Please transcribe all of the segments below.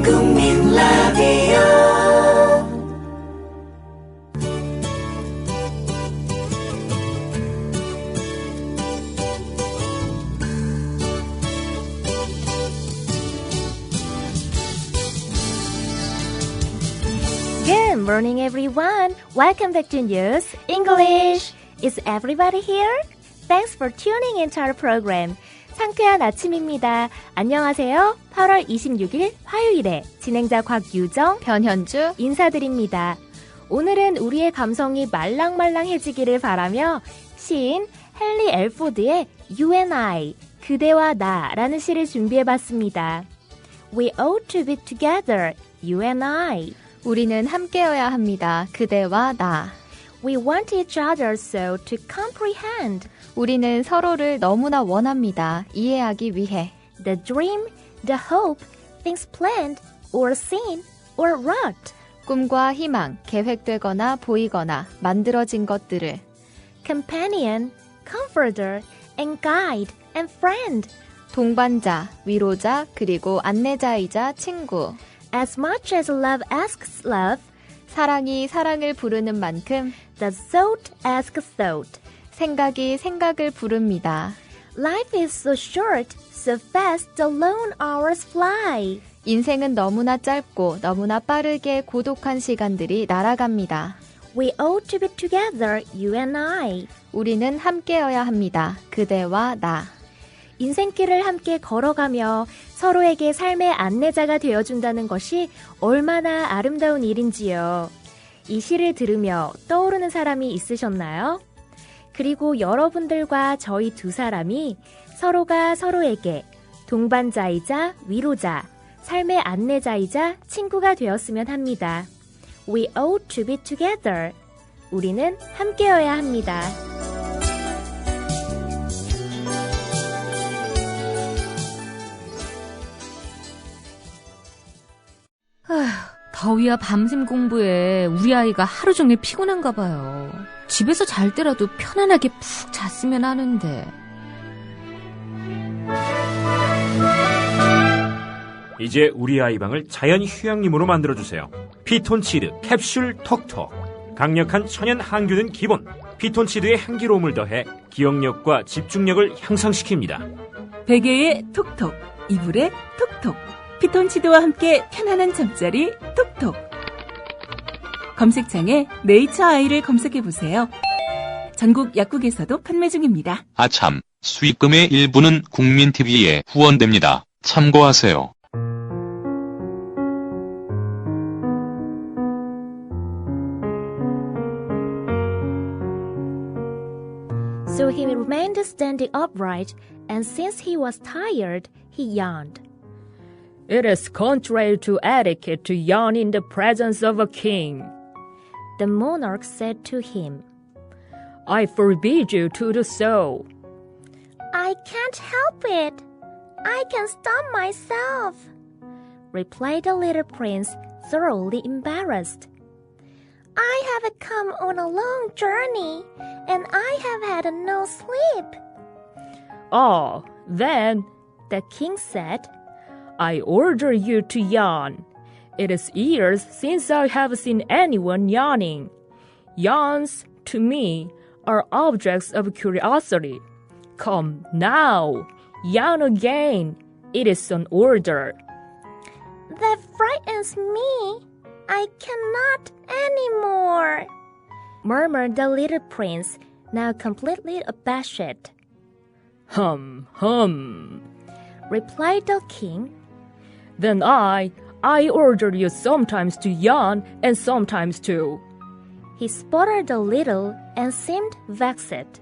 국민 라디오. Good morning, everyone. Welcome back to News English. Is everybody here? Thanks for tuning into our program. 상쾌한 아침입니다. 안녕하세요. 8월 26일 화요일에 진행자 곽유정, 변현주 인사드립니다. 오늘은 우리의 감성이 말랑말랑해지기를 바라며 시인 헨리 엘포드의 You and I, 그대와 나라는 시를 준비해봤습니다. We ought to be together, you and I. 우리는 함께여야 합니다. 그대와 나. We want each other so to comprehend. 우리는 서로를 너무나 원합니다. 이해하기 위해. The dream, the hope, things planned or seen or wrought. 꿈과 희망, 계획되거나 보이거나 만들어진 것들을. Companion, comforter, and guide, and friend. 동반자, 위로자, 그리고 안내자이자 친구. As much as love asks love, 사랑이 사랑을 부르는 만큼 the thought asks thought. 생각이 생각을 부릅니다. Life is so short, so fast the lone hours fly. 인생은 너무나 짧고 너무나 빠르게 고독한 시간들이 날아갑니다. We ought to be together, you and I. 우리는 함께여야 합니다. 그대와 나. 인생길을 함께 걸어가며 서로에게 삶의 안내자가 되어준다는 것이 얼마나 아름다운 일인지요. 이 시를 들으며 떠오르는 사람이 있으셨나요? 그리고 여러분들과 저희 두 사람이 서로가 서로에게 동반자이자 위로자, 삶의 안내자이자 친구가 되었으면 합니다. We ought to be together. 우리는 함께여야 합니다. 더위와 밤샘 공부에 우리 아이가 하루 종일 피곤한가 봐요. 집에서 잘 때라도 편안하게 푹 잤으면 하는데. 이제 우리 아이 방을 자연 휴양림으로 만들어주세요. 피톤치드 캡슐 톡톡. 강력한 천연 항균은 기본. 피톤치드의 향기로움을 더해 기억력과 집중력을 향상시킵니다. 베개에 톡톡, 이불에 톡톡. 피톤치드와 함께 편안한 잠자리 톡톡. 검색창에 네이처 아이를 검색해보세요. 전국 약국에서도 판매 중입니다. 아참, 수익금의 일부는 국민TV에 후원됩니다. 참고하세요. So he remained standing upright, and since he was tired, he yawned. It is contrary to etiquette to yawn in the presence of a king. The monarch said to him, I forbid you to do so. I can't help it. I can stop myself, replied the little prince, thoroughly embarrassed. I have come on a long journey, and I have had no sleep. Oh, then, the king said, I order you to yawn. It is years since I have seen anyone yawning. Yawns, to me, are objects of curiosity. Come now, yawn again. It is an order. That frightens me. I cannot anymore, murmured the little prince, now completely abashed. Hum, replied the king. Then I order you sometimes to yawn and sometimes to. He sputtered a little and seemed vexed.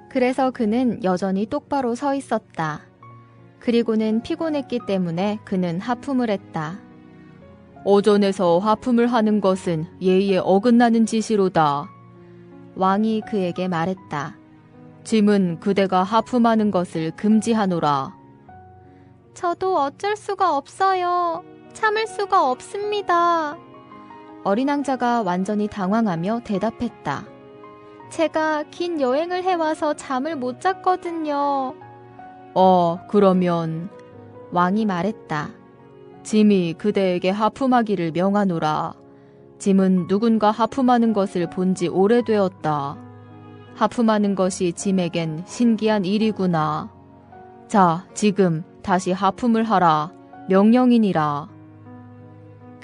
그래서 그는 여전히 똑바로 서 있었다. 그리고는 피곤했기 때문에 그는 하품을 했다. 어전에서 하품을 하는 것은 예의에 어긋나는 짓이로다. 왕이 그에게 말했다. 짐은 그대가 하품하는 것을 금지하노라. 저도 어쩔 수가 없어요. 참을 수가 없습니다. 어린 왕자가 완전히 당황하며 대답했다. 제가 긴 여행을 해와서 잠을 못 잤거든요. 그러면 왕이 말했다. 짐이 그대에게 하품하기를 명하노라. 짐은 누군가 하품하는 것을 본 지 오래되었다. 하품하는 것이 짐에겐 신기한 일이구나. 자, 지금 다시 하품을 하라. 명령이니라.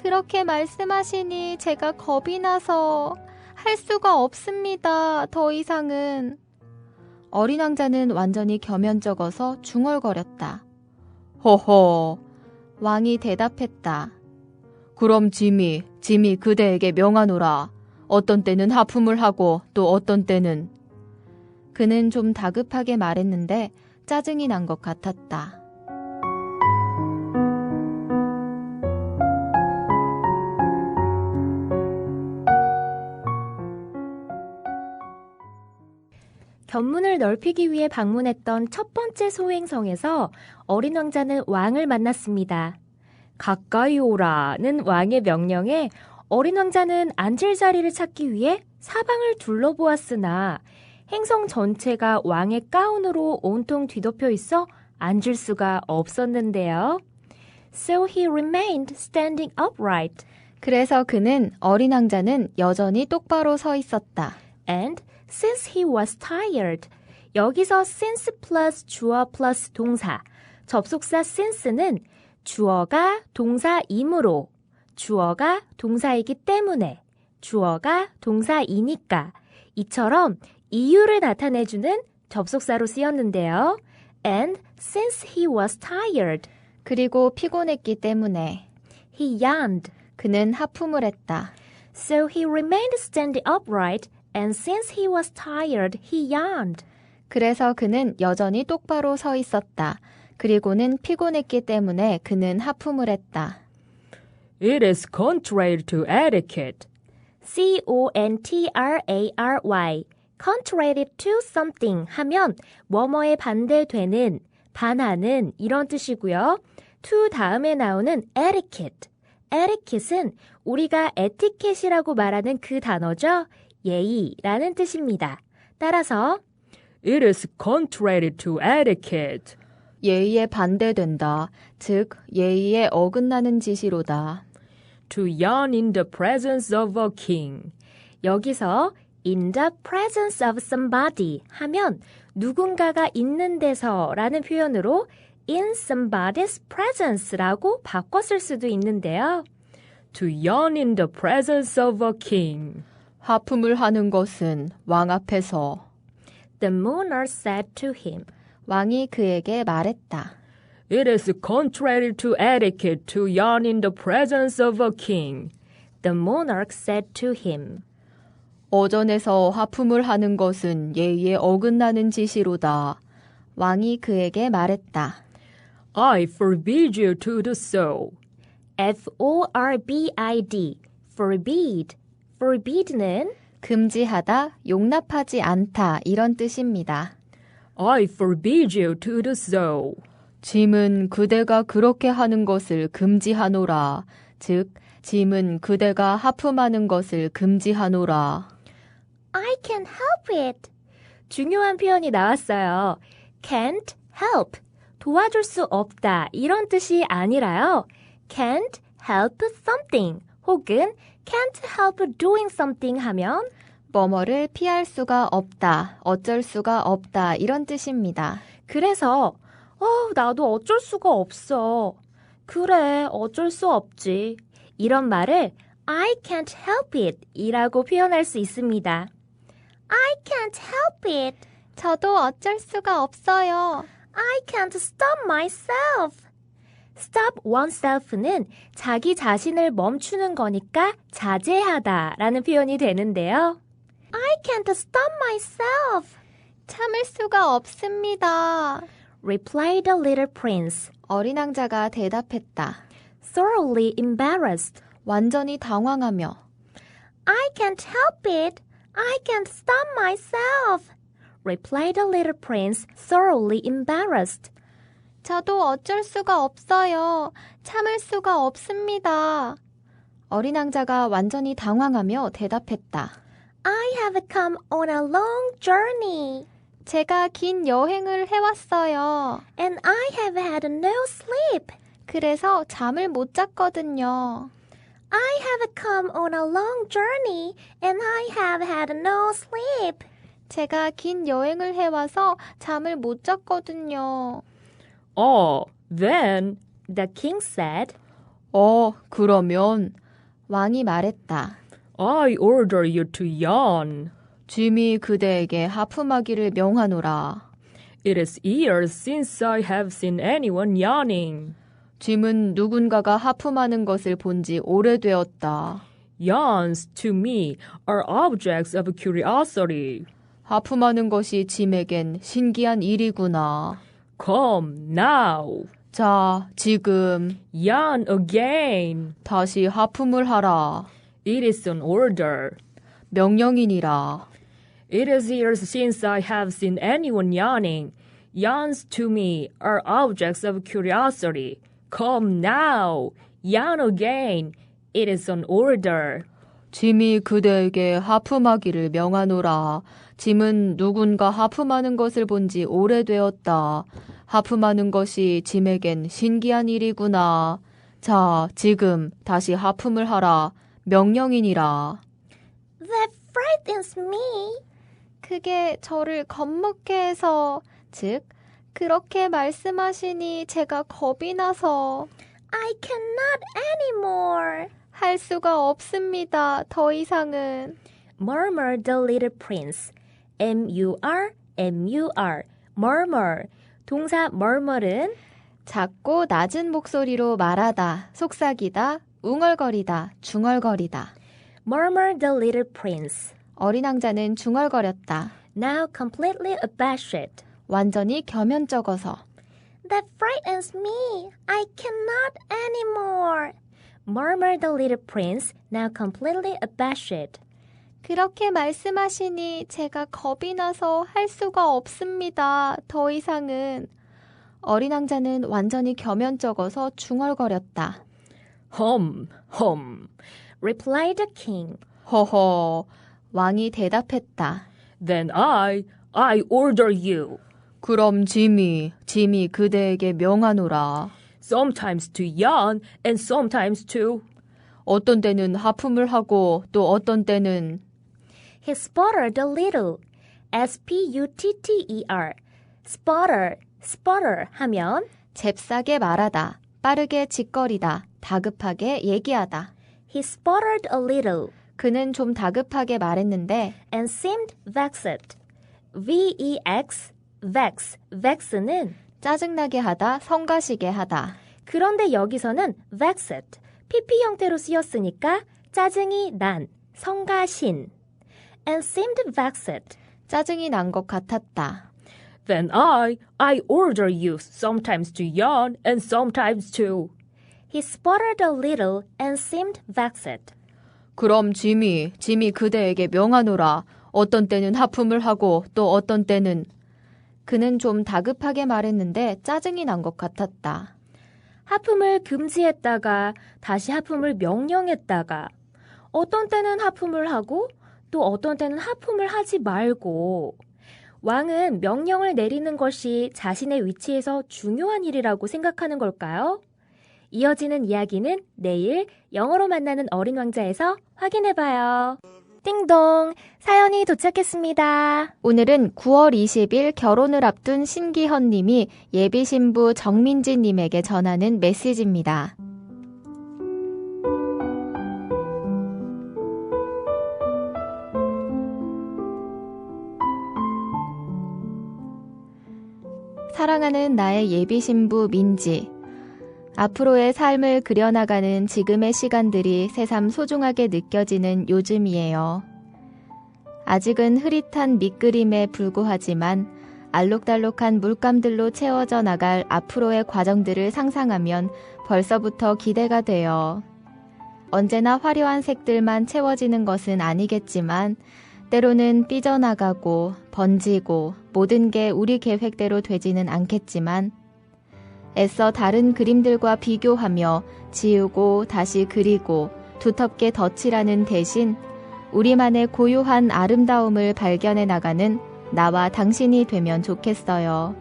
그렇게 말씀하시니 제가 겁이 나서 할 수가 없습니다. 더 이상은. 어린 왕자는 완전히 겸연쩍어서 중얼거렸다. 허허, 왕이 대답했다. 그럼 짐이 그대에게 명하노라. 어떤 때는 하품을 하고 또 어떤 때는. 그는 좀 다급하게 말했는데 짜증이 난 것 같았다. 견문을 넓히기 위해 방문했던 첫 번째 소행성에서 어린 왕자는 왕을 만났습니다. 가까이 오라는 왕의 명령에 어린 왕자는 앉을 자리를 찾기 위해 사방을 둘러보았으나 행성 전체가 왕의 가운으로 온통 뒤덮여 있어 앉을 수가 없었는데요. So he remained standing upright. 그래서 그는 어린 왕자는 여전히 똑바로 서 있었다. And since he was tired, 여기서 since 플러스 주어 플러스 동사, 접속사 since는 주어가 동사이므로, 주어가 동사이기 때문에, 주어가 동사이니까 이처럼 이유를 나타내주는 접속사로 쓰였는데요. And since he was tired, 그리고 피곤했기 때문에 he yawned. 그는 하품을 했다. So he remained standing upright. And since he was tired, he yawned. 그래서 그는 여전히 똑바로 서 있었다. 그리고는 피곤했기 때문에 그는 하품을 했다. It is contrary to etiquette. C-O-N-T-R-A-R-Y. Contrary to something 하면 뭐뭐에 반대되는, 반하는 이런 뜻이고요. to 다음에 나오는 etiquette. etiquette은 우리가 에티켓이라고 말하는 그 단어죠. 예의라는 뜻입니다. 따라서 It is contrary to etiquette. 예의에 반대된다. 즉 예의에 어긋나는 짓이로다. To yawn in the presence of a king. 여기서 in the presence of somebody 하면 누군가가 있는 데서라는 표현으로 in somebody's presence라고 바꿨을 수도 있는데요. To yawn in the presence of a king. 하품을 하는 것은 왕 앞에서. The monarch said to him. 왕이 그에게 말했다. It is contrary to etiquette to yawn in the presence of a king. The monarch said to him. 어전에서 하품을 하는 것은 예의에 어긋나는 짓이로다. 왕이 그에게 말했다. I forbid you to do so. F-O-R-B-I-D. Forbid. Forbid는 금지하다, 용납하지 않다 이런 뜻입니다. I forbid you to do so. 짐은 그대가 그렇게 하는 것을 금지하노라. 즉, 짐은 그대가 하품하는 것을 금지하노라. I can't help it. 중요한 표현이 나왔어요. Can't help. 도와줄 수 없다. 이런 뜻이 아니라요. Can't help something. 혹은 can't help doing something 하면 뭐뭐를 피할 수가 없다, 어쩔 수가 없다 이런 뜻입니다. 그래서 나도 어쩔 수가 없어. 그래, 어쩔 수 없지. 이런 말을 I can't help it 이라고 표현할 수 있습니다. I can't help it. 저도 어쩔 수가 없어요. I can't stop myself. Stop oneself는 자기 자신을 멈추는 거니까 자제하다 라는 표현이 되는데요. I can't stop myself. 참을 수가 없습니다. replied the little prince. 어린 왕자가 대답했다. thoroughly embarrassed. 완전히 당황하며. I can't help it. I can't stop myself. replied the little prince, thoroughly embarrassed. 저도 어쩔 수가 없어요. 참을 수가 없습니다. 어린 왕자가 완전히 당황하며 대답했다. I have come on a long journey. 제가 긴 여행을 해왔어요. And I have had no sleep. 그래서 잠을 못 잤거든요. I have come on a long journey and I have had no sleep. 제가 긴 여행을 해와서 잠을 못 잤거든요. Oh, then, The king said, 그러면 왕이 말했다. I order you to yawn. 짐이 그대에게 하품하기를 명하노라. It is years since I have seen anyone yawning. 짐은 누군가가 하품하는 것을 본 지 오래되었다. Yawns to me are objects of curiosity. 하품하는 것이 짐에겐 신기한 일이구나. Come now. 자, 지금 Yawn again. 다시 하품을 하라. It is an order. 명령이니라. It is years since I have seen anyone yawning. Yawns to me are objects of curiosity. Come now. Yawn again. It is an order. 짐이 그대에게 하품하기를 명하노라. 짐은 누군가 하품하는 것을 본 지 오래되었다. 하품하는 것이 짐에겐 신기한 일이구나. 자, 지금 다시 하품을 하라. 명령이니라. That frightens me. 그게 저를 겁먹게 해서, 즉, 그렇게 말씀하시니 제가 겁이 나서 I cannot anymore. 할 수가 없습니다. 더 이상은. Murmured the little prince. M-U-R, M-U-R. Murmur. 동사 murmur은 작고 낮은 목소리로 말하다, 속삭이다, 웅얼거리다, 중얼거리다. murmured the little prince. 어린 왕자는 중얼거렸다. Now completely abashed. 완전히 겸연쩍어서. That frightens me. I cannot anymore. Murmured the little prince, now completely abashed. 그렇게 말씀하시니 제가 겁이 나서 할 수가 없습니다. 더 이상은. 어린 왕자는 완전히 겸연쩍어서 중얼거렸다. Hum, hum. Replied the king. 허허. 왕이 대답했다. Then I order you. 그럼 짐이 그대에게 명하노라. Sometimes to yawn and sometimes to. 어떤 때는 하품을 하고 또 어떤 때는 He sputtered a little. S-P-U-T-T-E-R. Sputter 하면 잽싸게 말하다, 빠르게 짓거리다, 다급하게 얘기하다. He sputtered a little 그는 좀 다급하게 말했는데 and seemed vexed. V-E-X, vex. vex는 짜증나게 하다, 성가시게 하다. 그런데 여기서는 vexed, PP 형태로 쓰였으니까 짜증이 난, 성가신. And seemed vexed. 짜증이 난 것 같았다. Then I order you sometimes to yawn and sometimes to. He sputtered a little and seemed vexed. 그럼 짐이 그대에게 명하노라. 어떤 때는 하품을 하고 또 어떤 때는. 그는 좀 다급하게 말했는데 짜증이 난 것 같았다. 하품을 금지했다가 다시 하품을 명령했다가 어떤 때는 하품을 하고 또 어떤 때는 하품을 하지 말고. 왕은 명령을 내리는 것이 자신의 위치에서 중요한 일이라고 생각하는 걸까요? 이어지는 이야기는 내일 영어로 만나는 어린 왕자에서 확인해봐요. 띵동, 사연이 도착했습니다. 오늘은 9월 20일 결혼을 앞둔 신기현 님이 예비 신부 정민지 님에게 전하는 메시지입니다. 사랑하는 나의 예비 신부 민지. 앞으로의 삶을 그려나가는 지금의 시간들이 새삼 소중하게 느껴지는 요즘이에요. 아직은 흐릿한 밑그림에 불구하지만 알록달록한 물감들로 채워져 나갈 앞으로의 과정들을 상상하면 벌써부터 기대가 돼요. 언제나 화려한 색들만 채워지는 것은 아니겠지만 때로는 삐져나가고 번지고 모든 게 우리 계획대로 되지는 않겠지만 애써 다른 그림들과 비교하며 지우고 다시 그리고 두텁게 덧칠하는 대신 우리만의 고유한 아름다움을 발견해 나가는 나와 당신이 되면 좋겠어요.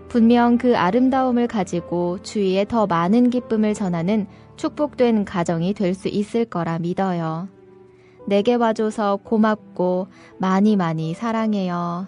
분명 그 아름다움을 가지고 주위에 더 많은 기쁨을 전하는 축복된 가정이 될 수 있을 거라 믿어요. 내게 와줘서 고맙고 많이 많이 사랑해요.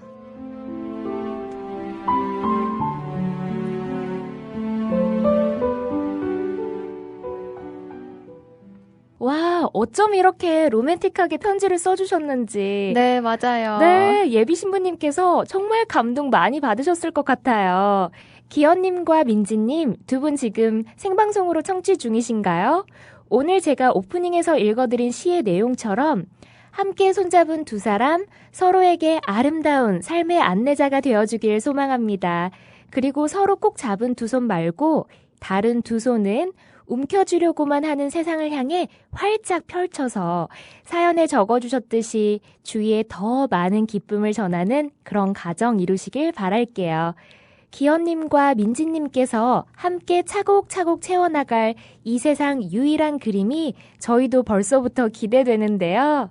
와, 어쩜 이렇게 로맨틱하게 편지를 써주셨는지. 네, 맞아요. 네, 예비 신부님께서 정말 감동 많이 받으셨을 것 같아요. 기현님과 민지님, 두 분 지금 생방송으로 청취 중이신가요? 오늘 제가 오프닝에서 읽어드린 시의 내용처럼 함께 손잡은 두 사람 서로에게 아름다운 삶의 안내자가 되어주길 소망합니다. 그리고 서로 꼭 잡은 두 손 말고 다른 두 손은 움켜쥐려고만 하는 세상을 향해 활짝 펼쳐서 사연에 적어주셨듯이 주위에 더 많은 기쁨을 전하는 그런 가정 이루시길 바랄게요. 기현님과 민지님께서 함께 차곡차곡 채워나갈 이 세상 유일한 그림이 저희도 벌써부터 기대되는데요.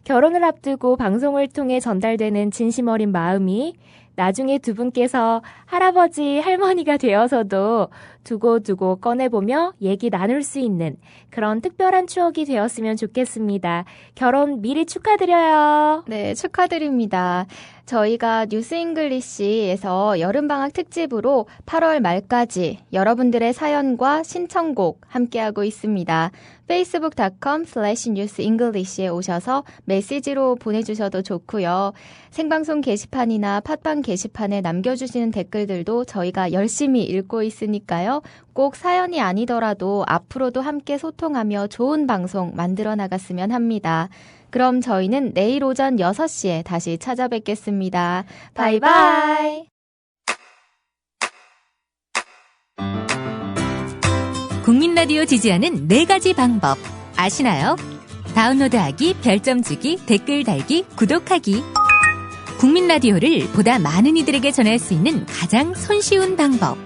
결혼을 앞두고 방송을 통해 전달되는 진심 어린 마음이 나중에 두 분께서 할아버지, 할머니가 되어서도 두고두고 꺼내보며 얘기 나눌 수 있는 그런 특별한 추억이 되었으면 좋겠습니다. 결혼 미리 축하드려요. 네, 축하드립니다. 저희가 뉴스잉글리시에서 여름방학 특집으로 8월 말까지 여러분들의 사연과 신청곡 함께하고 있습니다. facebook.com/newsenglish에 오셔서 메시지로 보내주셔도 좋고요. 생방송 게시판이나 팟빵 게시판에 남겨주시는 댓글들도 저희가 열심히 읽고 있으니까요. 꼭 사연이 아니더라도 앞으로도 함께 소통하며 좋은 방송 만들어 나갔으면 합니다. 그럼 저희는 내일 오전 6시에 다시 찾아뵙겠습니다. 바이바이. 국민 라디오 지지하는 4가지 방법 아시나요? 다운로드하기, 별점 주기, 댓글 달기, 구독하기. 국민 라디오를 보다 많은 이들에게 전할 수 있는 가장 손쉬운 방법.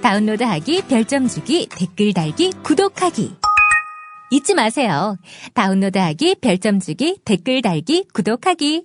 다운로드하기, 별점 주기, 댓글 달기, 구독하기. 잊지 마세요. 다운로드하기, 별점 주기, 댓글 달기, 구독하기.